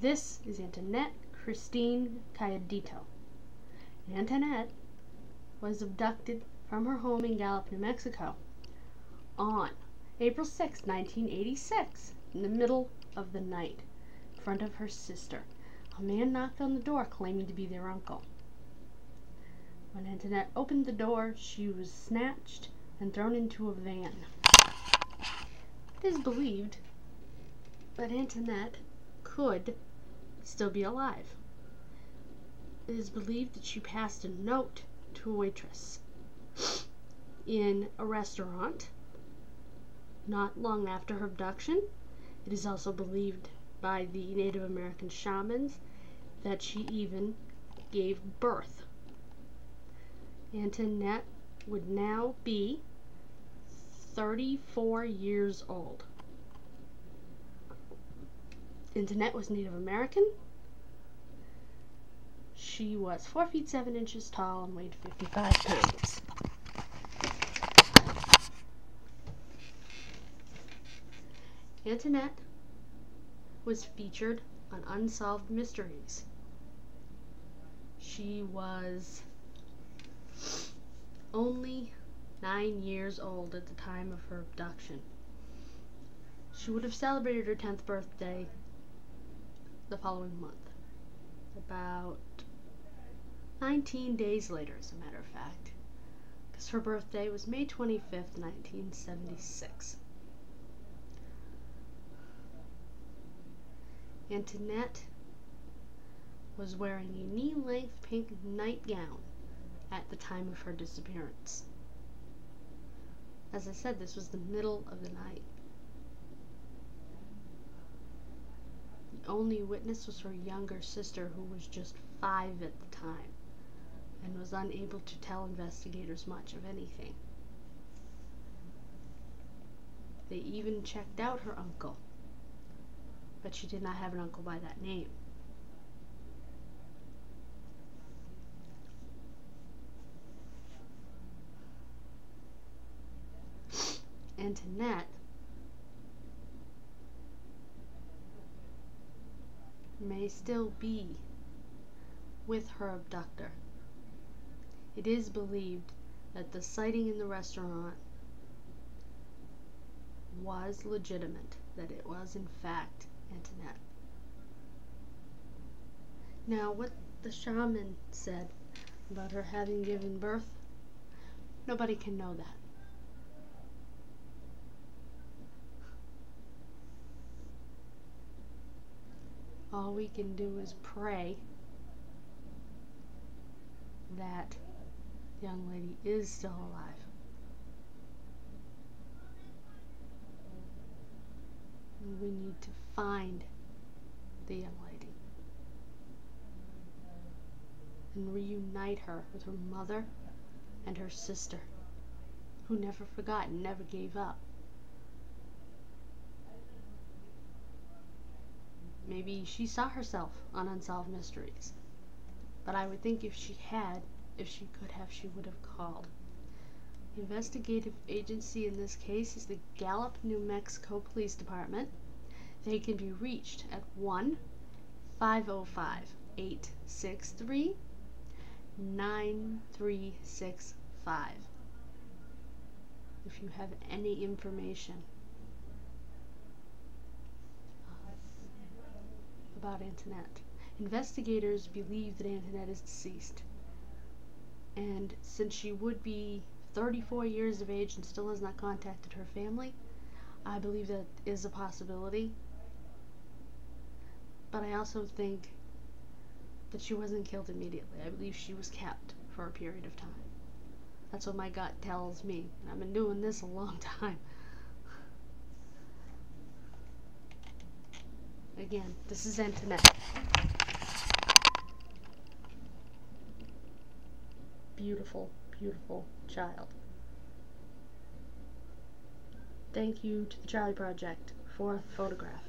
This is Anthonette Cayedito. Anthonette was abducted from her home in Gallup, New Mexico on April 6, 1986, in the middle of the night, in front of her sister. A man knocked on the door claiming to be their uncle. When Anthonette opened the door, she was snatched and thrown into a van. It is believed that Anthonette could still be alive. It is believed that she passed a note to a waitress in a restaurant not long after her abduction. It is also believed by the Native American shamans that she even gave birth. Anthonette would now be 34 years old. Anthonette was Native American. She was 4 feet 7 inches tall and weighed 55 pounds. Anthonette was featured on Unsolved Mysteries. She was only 9 years old at the time of her abduction. She would have celebrated her 10th birthday the following month, about 19 days later, as a matter of fact, because her birthday was May 25th, 1976. Anthonette was wearing a knee-length pink nightgown at the time of her disappearance. As I said, this was the middle of the night. The only witness was her younger sister, who was just 5 at the time and was unable to tell investigators much of anything. They even checked out her uncle, but she did not have an uncle by that name. Anthonette may still be with her abductor. It is believed that the sighting in the restaurant was legitimate, that it was in fact Anthonette. Now, what the shaman said about her having given birth, nobody can know that. All we can do is pray that the young lady is still alive. And we need to find the young lady and reunite her with her mother and her sister, who never forgot and never gave up. Maybe she saw herself on Unsolved Mysteries, but I would think if she could have, she would have called. The investigative agency in this case is the Gallup, New Mexico Police Department. They can be reached at 1-505-863-9365. If you have any information about Anthonette. Investigators believe that Anthonette is deceased, and since she would be 34 years of age and still has not contacted her family, I believe that is a possibility. But I also think that she wasn't killed immediately. I believe she was kept for a period of time. That's what my gut tells me, and I've been doing this a long time. Again, this is Anthonette. Beautiful, beautiful child. Thank you to the Charlie Project for the photograph.